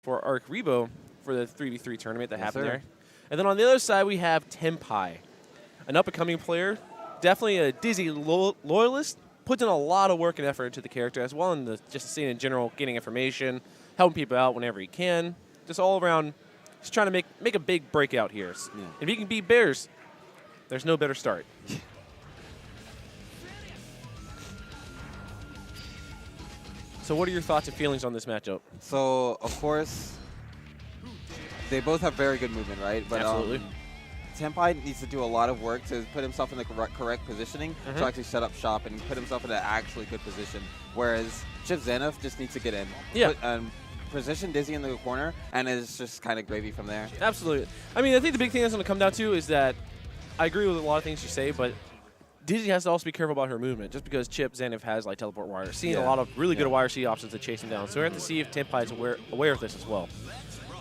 for Arc Rebo for the 3v3 tournament that happened there. And then on the other side, we have Tenpai, an up-and-coming player, definitely a Dizzy loyalist, puts in a lot of work and effort into the character, as well in just the scene in general, getting information, helping people out whenever he can. Just all around, just trying to make a big breakout here. Yeah. If he can beat Bears, there's no better start. So what are your thoughts and feelings on this matchup? So, of course, they both have very good movement, right? But, absolutely. Tenpai needs to do a lot of work to put himself in the correct positioning to actually set up shop and put himself in an actually good position. Whereas Chip Xanaf just needs to get in. Yeah. Position Dizzy in the corner, and it's just kind of gravy from there. Absolutely. I mean, I think the big thing that's going to come down to is that I agree with a lot of things you say, but Dizzy has to also be careful about her movement, just because Chip Xanaf has like teleport wire. Seeing a lot of really good wire C options to chase him down. So we have to see if Tenpai is aware of this as well.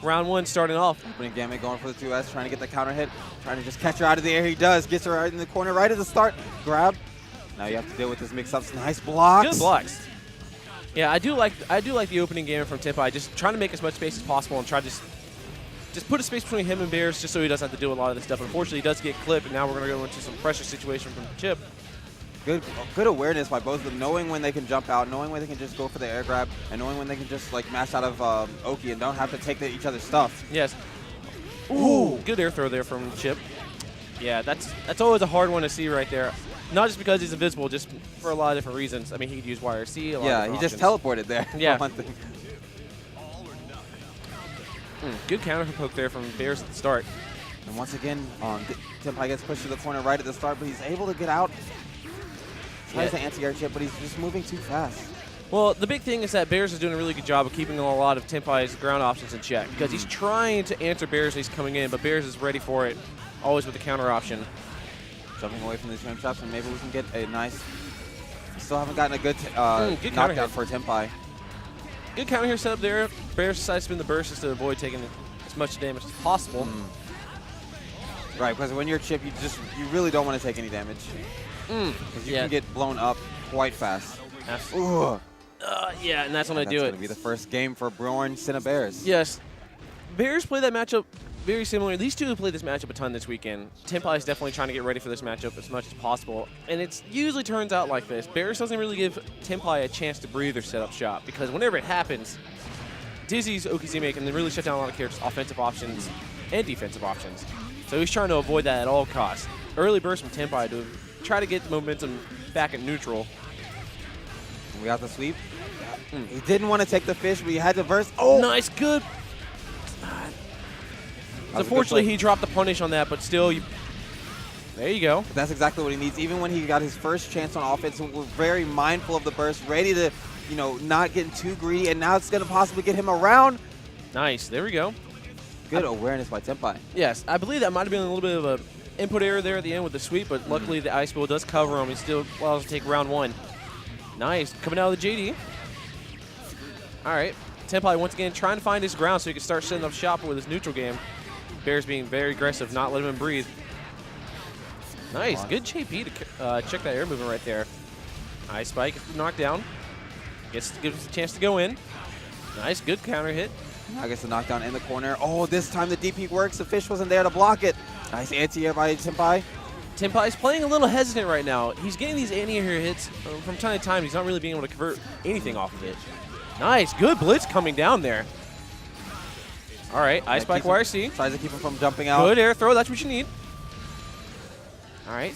Round one starting off. Opening Gamut going for the 2S, trying to get the counter hit, trying to just catch her out of the air. He does. Gets her right in the corner right at the start. Grab. Now you have to deal with this mix-ups. Nice blocks. Good blocks. Yeah, I do like the opening game from Tenpai, just trying to make as much space as possible and try to just put a space between him and Bears just so he doesn't have to deal with a lot of this stuff. Unfortunately, he does get clipped, and now we're going to go into some pressure situation from Chip. Good awareness by both of them, knowing when they can jump out, knowing when they can just go for the air grab, and knowing when they can just like mash out of Oki and don't have to take each other's stuff. Yes. Ooh, good air throw there from Chip. Yeah, that's always a hard one to see right there. Not just because he's invisible, just for a lot of different reasons. I mean, he could use wire C. Yeah, he just teleported there. Yeah. Good counter poke there from Bears at the start. And once again, Tenpai gets pushed to the corner right at the start, but he's able to get out. Tries to anti-air Chip, but he's just moving too fast. Well, the big thing is that Bears is doing a really good job of keeping a lot of Tenpai's ground options in check, because he's trying to answer Bears as he's coming in, but Bears is ready for it, always with the counter option. Jumping away from these frame shots, and maybe we can get a nice... Still haven't gotten a good knockdown for Tenpai. Good counter here set up there. Bears decides to spin the burst just to avoid taking as much damage as possible. Right, because when you're Chip, you really don't want to take any damage. Because you can get blown up quite fast. Absolutely. Yeah, and that's when I do it. That's going to be the first game for BjornSonOfBear. Yes. Bears play that matchup very similar. These two have played this matchup a ton this weekend. Tenpai is definitely trying to get ready for this matchup as much as possible. And it usually turns out like this. Bears doesn't really give Tenpai a chance to breathe or set up shop, because whenever it happens, Dizzy's Okizeme can really shut down a lot of characters' offensive options and defensive options. So he's trying to avoid that at all costs. Early burst from Tenpai to try to get the momentum back at neutral. We got the sweep. He didn't want to take the fish, but he had to burst. Oh! Nice, good. Unfortunately, he dropped the punish on that, but still, there you go. But that's exactly what he needs. Even when he got his first chance on offense, we're very mindful of the burst, ready to, not getting too greedy, and now it's going to possibly get him around. Nice, there we go. Good awareness by Tenpai. Yes, I believe that might have been a little bit of an input error there at the end with the sweep, but luckily the ice bowl does cover him. He still allows to take round one. Nice, coming out of the JD. All right, Tenpai once again trying to find his ground so he can start setting up shop with his neutral game. Bears being very aggressive, not letting him breathe. Nice, good JP to check that air movement right there. Ice spike, knocked down. Gives a chance to go in. Nice, good counter hit. Now gets the knockdown in the corner. Oh, this time the DP works. The fish wasn't there to block it. Nice anti-air by Tenpai. Tenpai's playing a little hesitant right now. He's getting these anti-air hits from time to time. He's not really being able to convert anything off of it. Nice, good blitz coming down there. All right, ice spike wire C. Tries to keep him from jumping out. Good air throw, that's what you need. All right,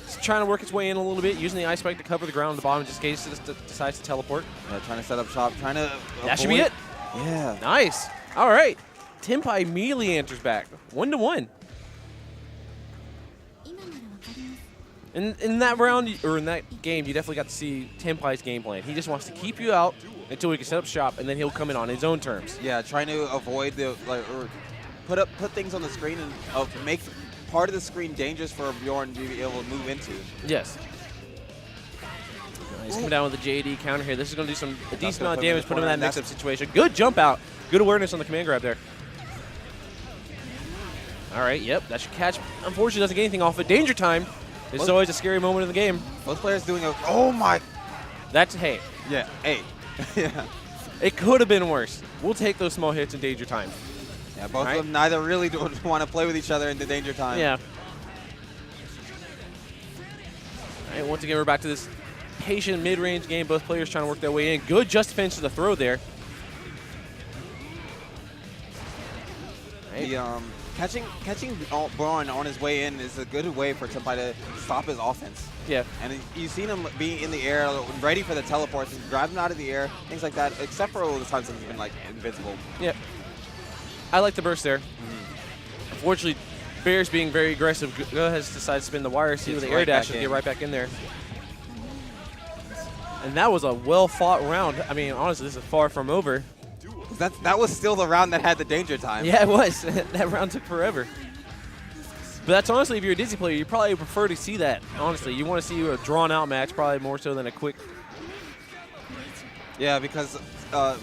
he's trying to work his way in a little bit, using the ice spike to cover the ground on the bottom, just in case he decides to teleport. Yeah, trying to set up shop, trying to That should be it. Yeah. Nice. All right, Tenpai immediately enters back, 1-1. In that round, or in that game, you definitely got to see Tenpai's game plan. He just wants to keep you out until he can set up shop, and then he'll come in on his own terms. Yeah, trying to avoid or put things on the screen and make part of the screen dangerous for Bjorn to be able to move into. Yes. He's coming down with the JD counter here. This is going to do a decent amount of damage, put him in that mix-up situation. Good jump out. Good awareness on the command grab there. All right, yep, that should catch. Unfortunately, doesn't get anything off it. Danger time. This is always a scary moment in the game. Both players doing a... Oh, my... That's, hey. Yeah, hey. Yeah. It could have been worse. We'll take those small hits in danger time. Yeah, both of them neither really want to play with each other in the danger time. Yeah. All right, once again, we're back to this patient mid-range game. Both players trying to work their way in. Good just finish to the throw there. Right. The, catching Bjorn on his way in is a good way for Tenpai to stop his offense. Yeah. And you've seen him being in the air, ready for the teleports, and grab him out of the air, things like that, except for all the times he's been, like, invincible. Yeah. I like the burst there. Unfortunately, Bears being very aggressive, Go has decided to spin the wire, see with the air dash and get right back in there. And that was a well-fought round. I mean, honestly, this is far from over. That was still the round that had the danger time. Yeah, it was. That round took forever. But that's honestly, if you're a Dizzy player, you probably prefer to see that. Honestly, you want to see a drawn-out match probably more so than a quick. Yeah, because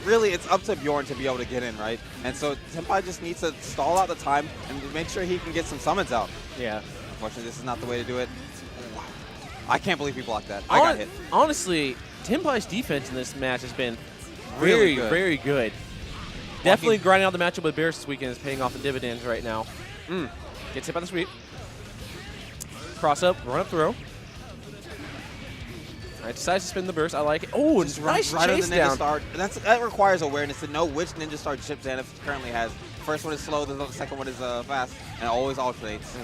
really it's up to Bjorn to be able to get in, right? And so Tenpai just needs to stall out the time and make sure he can get some summons out. Yeah. Unfortunately, this is not the way to do it. I can't believe he blocked that. I got hit. Honestly, Tenpai's defense in this match has been Really good. very good. Definitely grinding out the matchup with Bears this weekend is paying off the dividends right now. Gets hit by the sweep. Cross up, run up throw. All right, decides to spin the burst. I like it. Oh, it's nice right on the chase Ninja down. Star. That requires awareness to know which Ninja Star chip Xanath currently has. First one is slow, the second one is fast, and it always alternates.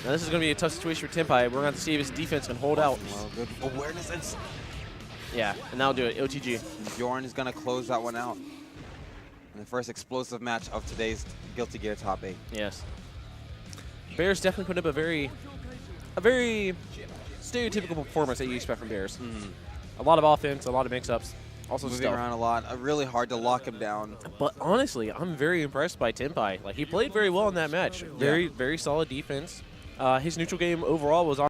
Now this is going to be a tough situation for Tenpai. We're going to have to see if his defense can hold out. Well, good awareness. And yeah, and that'll do it. OTG. Bjorn is going to close that one out. In the first explosive match of today's Guilty Gear Top 8. Yes. Bears definitely put up a very stereotypical performance that you expect from Bears. A lot of offense, a lot of mix-ups, also moving stealth. around a lot. Really hard to lock him down. But honestly, I'm very impressed by Tenpai. Like, he played very well in that match. Very solid defense. His neutral game overall was